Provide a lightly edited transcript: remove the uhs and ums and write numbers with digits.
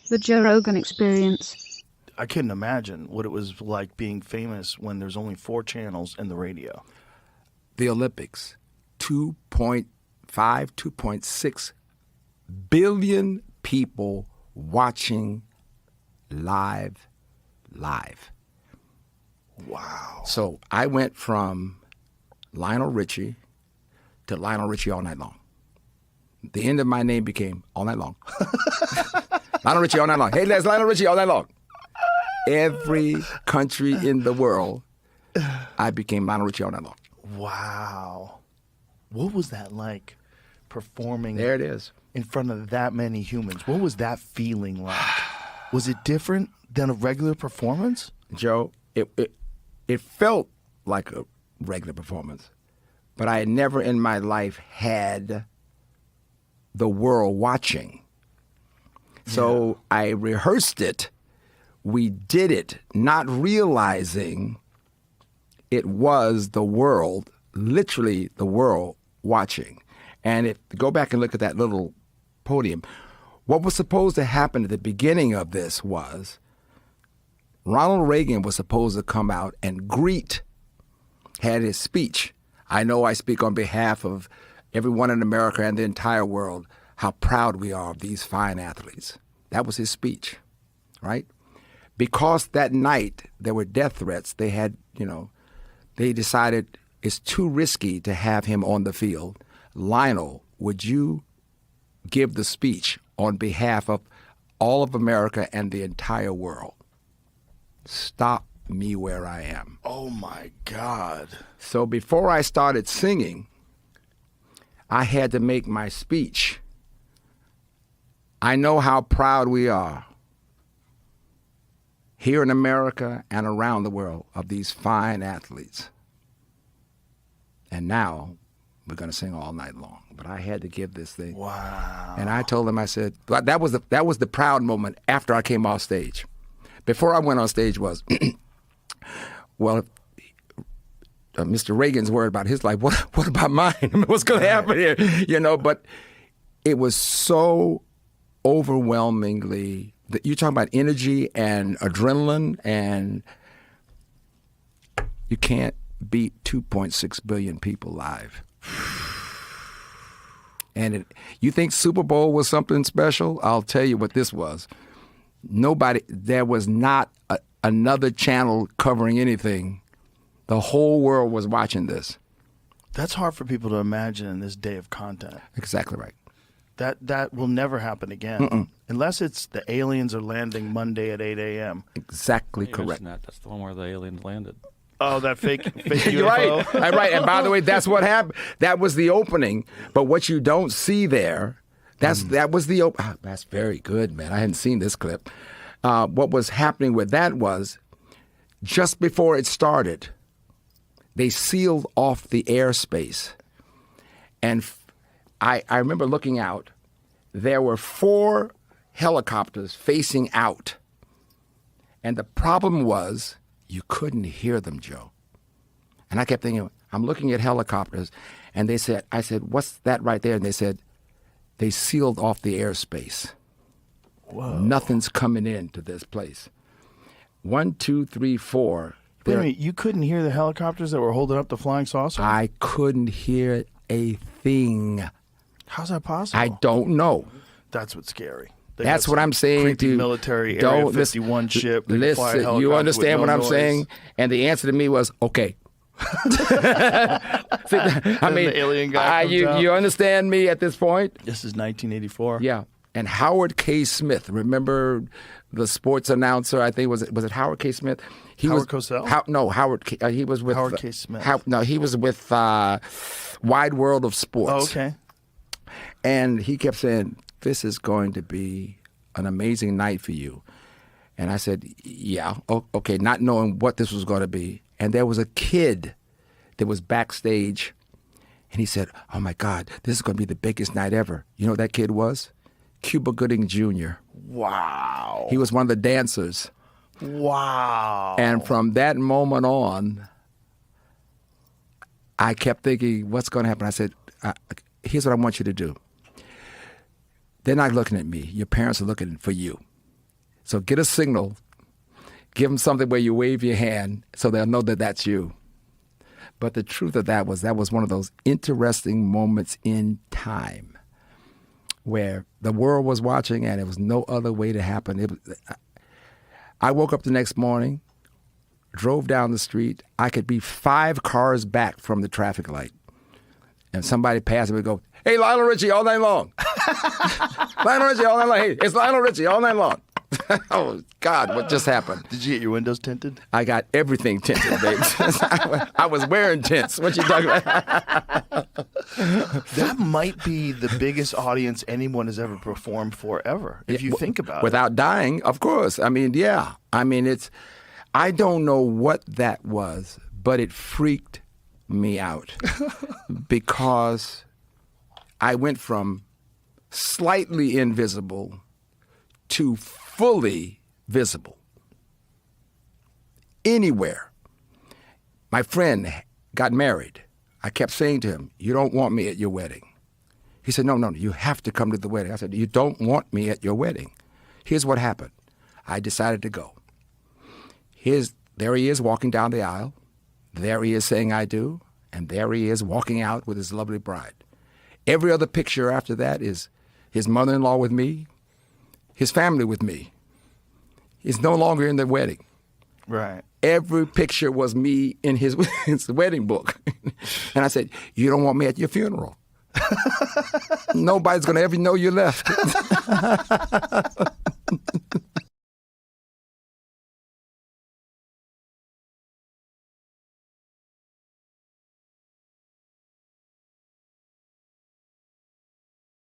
The Joe Rogan Experience. I couldn't imagine what it was like being famous when there's only 4 channels in the radio. The Olympics, 2.5, 2.6 billion people watching live. Wow. So I went from Lionel Richie to Lionel Richie all night long. The end of my name became All Night Long. Lionel Richie all night long. Hey, that's Lionel Richie all night long. Every country in the world, I became Lionel Richie all night long. Wow. What was that like, performing There it is. in front of that many humans? What was that feeling like? Was it different than a regular performance? Joe, it felt like a regular performance, but I had never in my life had the world watching. So I rehearsed it. We did it, not realizing it was the world, literally the world watching. And if go back and look at that little podium, what was supposed to happen at the beginning of this was Ronald Reagan was supposed to come out and had his speech. I know I speak on behalf of everyone in America and the entire world, how proud we are of these fine athletes. That was his speech, right? Because that night there were death threats, they decided it's too risky to have him on the field. Lionel, would you give the speech on behalf of all of America and the entire world? Stop me where I am. Oh my God. So before I started singing, I had to make my speech. I know how proud we are here in America and around the world of these fine athletes. And now we're going to sing all night long. But I had to give this thing. Wow. And I told him, I said, that was the proud moment after I came off stage. Before I went on stage was, well, Mr. Reagan's worried about his life. What about mine? What's going to happen here? But it was so overwhelmingly, you're talking about energy and adrenaline, and you can't beat 2.6 billion people live. And you think Super Bowl was something special? I'll tell you what this was. There was not another channel covering anything. The whole world was watching this. That's hard for people to imagine in this day of content. Exactly right. That will never happen again. Unless it's the aliens are landing Monday at 8 a.m. Exactly You correct. mentioned that. That's the one where the aliens landed. Oh, that fake You're right. UFO? Right. And by the way, that's what happened. That was the opening. But what you don't see there, that was the opening. That's very good, man. I hadn't seen this clip. What was happening with that was just before it started, they sealed off the airspace. And I remember looking out. There were 4 helicopters facing out. And the problem was you couldn't hear them, Joe. And I kept thinking, I'm looking at helicopters. And I said, what's that right there? And they said, they sealed off the airspace. Whoa. Nothing's coming into this place. 1, 2, 3, 4. Wait a minute, you couldn't hear the helicopters that were holding up the flying saucer? I couldn't hear a thing. How's that possible? I don't know. That's what's scary. That's what I'm saying creepy to military Area 51 ship. They can fly a Listen, helicopter you with understand no what I'm noise. saying? And the answer to me was, okay. I mean, the alien guy comes out. you understand me at this point? This is 1984. Yeah. And Howard K. Smith, remember the sports announcer? I think was it Howard K. Smith? Howard Cosell? No, Howard. He was with Howard K. Smith. He was with Wide World of Sports. Oh, okay. And he kept saying, "This is going to be an amazing night for you." And I said, "Yeah, okay," not knowing what this was going to be. And there was a kid that was backstage, and he said, "Oh my God, this is going to be the biggest night ever." You know what that kid was? Cuba Gooding Jr. Wow. He was one of the dancers. Wow. And from that moment on, I kept thinking, what's going to happen? I said, here's what I want you to do. They're not looking at me. Your parents are looking for you. So get a signal. Give them something where you wave your hand so they'll know that that's you. But the truth of that was one of those interesting moments in time where the world was watching and there was no other way to happen. I woke up the next morning, drove down the street. I could be 5 cars back from the traffic light. And somebody passed me and go, "Hey, Lionel Richie, all night long." Lionel Richie, all night long. Hey, it's Lionel Richie, all night long. Oh, God, what just happened? Did you get your windows tinted? I got everything tinted, babe. I was wearing tints. What you talking about? That might be the biggest audience anyone has ever performed for ever, if you think about it. Without dying, of course. I mean, yeah. I mean, I don't know what that was, but it freaked me out because I went from slightly invisible to fully visible. Anywhere. My friend got married. I kept saying to him, "You don't want me at your wedding." He said, no, you have to come to the wedding. I said, "You don't want me at your wedding." Here's what happened. I decided to go. There he is walking down the aisle. There he is saying "I do." And there he is walking out with his lovely bride. Every other picture after that is his mother-in-law with me, his family with me. He's no longer in the wedding. Right. Every picture was me in his wedding book. And I said, "You don't want me at your funeral. Nobody's going to ever know you left."